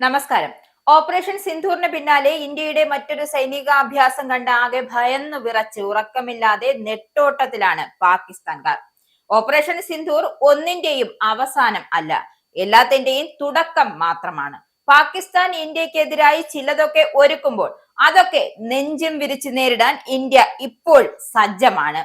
നമസ്കാരം. ഓപ്പറേഷൻ സിന്ധൂറിന് പിന്നാലെ ഇന്ത്യയുടെ മറ്റൊരു സൈനികാഭ്യാസം കണ്ട് ആകെ ഭയന്നു വിറച്ച് ഉറക്കമില്ലാതെ നെട്ടോട്ടത്തിലാണ് പാകിസ്ഥാൻകാർ. ഓപ്പറേഷൻ സിന്ധൂർ ഒന്നിന്റെയും അവസാനം അല്ല, എല്ലാത്തിന്റെയും തുടക്കം മാത്രമാണ്. പാകിസ്ഥാൻ ഇന്ത്യക്കെതിരായി ചിലതൊക്കെ ഒരുക്കുമ്പോൾ അതൊക്കെ നെഞ്ചും വിരിച്ച് നേരിടാൻ ഇന്ത്യ ഇപ്പോൾ സജ്ജമാണ്.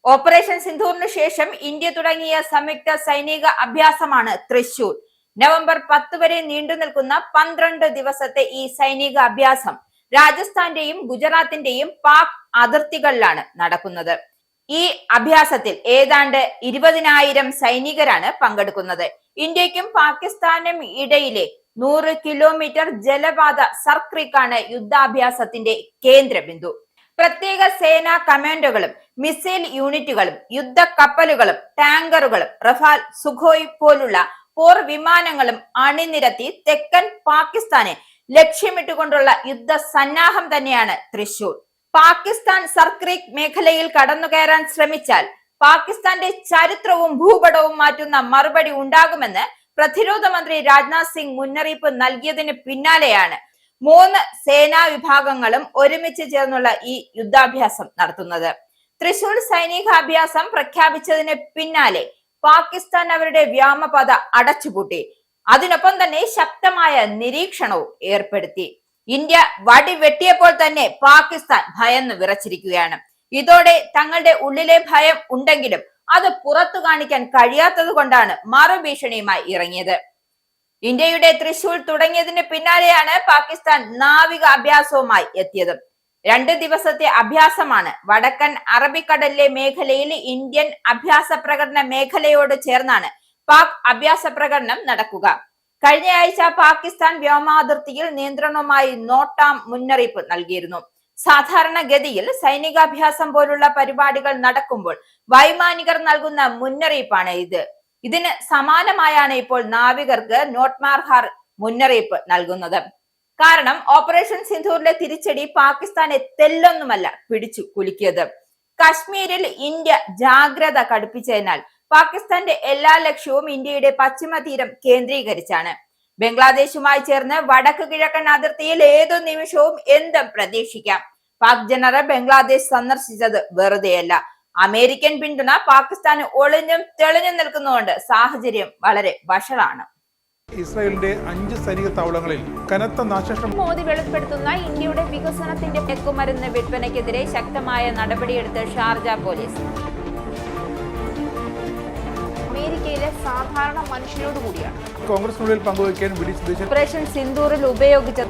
ഓപ്പറേഷൻ സിന്ധൂറിന് ശേഷം ഇന്ത്യ തുടങ്ങിയ സംയുക്ത സൈനിക അഭ്യാസമാണ് തൃശൂർ. നവംബർ 10 വരെ നീണ്ടു നിൽക്കുന്ന 12 ദിവസത്തെ ഈ സൈനിക അഭ്യാസം രാജസ്ഥാന്റെയും ഗുജറാത്തിന്റെയും പാക് അതിർത്തികളിലാണ് നടക്കുന്നത്. ഈ അഭ്യാസത്തിൽ ഏതാണ്ട് 20,000 സൈനികരാണ് പങ്കെടുക്കുന്നത്. ഇന്ത്യക്കും പാകിസ്ഥാനും ഇടയിലെ 100 കിലോമീറ്റർ ജലപാത സർക്രീക്കാണ് യുദ്ധാഭ്യാസത്തിന്റെ കേന്ദ്രബിന്ദു. പ്രത്യേക സേനാ കമാൻഡോകളും മിസൈൽ യൂണിറ്റുകളും യുദ്ധ കപ്പലുകളും ടാങ്കറുകളും റഫാൽ, സുഖോയ് പോലുള്ള പോർ വിമാനങ്ങളും അണിനിരത്തി തെക്കൻ പാകിസ്ഥാനെ ലക്ഷ്യമിട്ടുകൊണ്ടുള്ള യുദ്ധ സന്നാഹം തന്നെയാണ് തൃശൂർ. പാകിസ്ഥാൻ സർക്രീക്ക് മേഖലയിൽ കടന്നുകയറാൻ ശ്രമിച്ചാൽ പാകിസ്ഥാന്റെ ചരിത്രവും ഭൂപടവും മാറ്റുന്ന മറുപടി ഉണ്ടാകുമെന്ന് പ്രതിരോധ മന്ത്രി രാജ്നാഥ് സിംഗ് മുന്നറിയിപ്പ് നൽകിയതിന് പിന്നാലെയാണ് 3 സേനാ വിഭാഗങ്ങളും ഒരുമിച്ച് ചേർന്നുള്ള ഈ യുദ്ധാഭ്യാസം നടത്തുന്നത്. തൃശൂർ സൈനികാഭ്യാസം പ്രഖ്യാപിച്ചതിന് പിന്നാലെ പാകിസ്ഥാൻ അവരുടെ വ്യോമപാത അടച്ചുപൂട്ടി. അതിനൊപ്പം തന്നെ ശക്തമായ നിരീക്ഷണവും ഏർപ്പെടുത്തി. ഇന്ത്യ വടി വെട്ടിയപ്പോൾ തന്നെ പാകിസ്ഥാൻ ഭയന്ന് വിറച്ചിരിക്കുകയാണ്. ഇതോടെ തങ്ങളുടെ ഉള്ളിലെ ഭയം ഉണ്ടെങ്കിലും അത് പുറത്തു കാണിക്കാൻ കഴിയാത്തത് കൊണ്ടാണ് മറുഭീഷണിയുമായി ഇറങ്ങിയത്. ഇന്ത്യയുടെ തൃശൂർ തുടങ്ങിയതിന് പിന്നാലെയാണ് പാകിസ്ഥാൻ നാവിക അഭ്യാസവുമായി എത്തിയത്. 2 ദിവസത്തെ അഭ്യാസമാണ്. വടക്കൻ അറബിക്കടലിലെ മേഖലയിൽ ഇന്ത്യൻ അഭ്യാസ പ്രകടന മേഖലയോട് ചേർന്നാണ് പാക് അഭ്യാസ പ്രകടനം നടക്കുക. കഴിഞ്ഞ ആഴ്ച പാകിസ്ഥാൻ വ്യോമാതിർത്തിയിൽ നിയന്ത്രണവുമായി നോട്ടാം മുന്നറിയിപ്പ് നൽകിയിരുന്നു. സാധാരണഗതിയിൽ സൈനികാഭ്യാസം പോലുള്ള പരിപാടികൾ നടക്കുമ്പോൾ വൈമാനികർ നൽകുന്ന മുന്നറിയിപ്പാണ് ഇത്. ഇതിന് സമാനമായാണ് ഇപ്പോൾ നാവികർക്ക് നോട്ട്മാർഹാർ മുന്നറിയിപ്പ് നൽകുന്നത്. കാരണം ഓപ്പറേഷൻ സിന്ധൂറിലെ തിരിച്ചടി പാകിസ്ഥാനെ തെല്ലൊന്നുമല്ല പിടിച്ചു കുലുക്കിയത്. കശ്മീരിൽ ഇന്ത്യ ജാഗ്രത കടുപ്പിച്ചതിനാൽ പാകിസ്ഥാന്റെ എല്ലാ ലക്ഷ്യവും ഇന്ത്യയുടെ പശ്ചിമ തീരം കേന്ദ്രീകരിച്ചാണ്. ബംഗ്ലാദേശുമായി ചേർന്ന് വടക്ക് കിഴക്കൻ അതിർത്തിയിൽ ഏതു നിമിഷവും എന്തും പ്രതീക്ഷിക്കാം. പാക് ജനറൽ ബംഗ്ലാദേശ് സന്ദർശിച്ചത് വെറുതെയല്ല. അമേരിക്കൻ പിന്തുണ പാകിസ്ഥാന് ഒളിഞ്ഞും തെളിഞ്ഞും നിൽക്കുന്നതുകൊണ്ട് സാഹചര്യം വളരെ വഷളാണ്. ഇസ്രായേലിന്റെ 5 സൈനിക താവളങ്ങളിൽ കനത്ത നാശനഷ്ടം. മോദി വെളിപ്പെടുത്തുന്ന ഇന്ത്യയുടെ വികസനത്തിന്റെ മയക്കുമരുന്ന് വിൽപ്പനയ്ക്കെതിരെ ശക്തമായ നടപടിയെടുത്ത് ഷാർജ പോലീസ്. അമേരിക്കയിലെ സാധാരണ മനുഷ്യരോട് കൂടിയാണ് കോൺഗ്രസിനുള്ളിൽ പങ്കുവയ്ക്കാൻ വിളിച്ചു. ഓപ്പറേഷൻ സിന്ധൂറിൽ ഉപയോഗിച്ച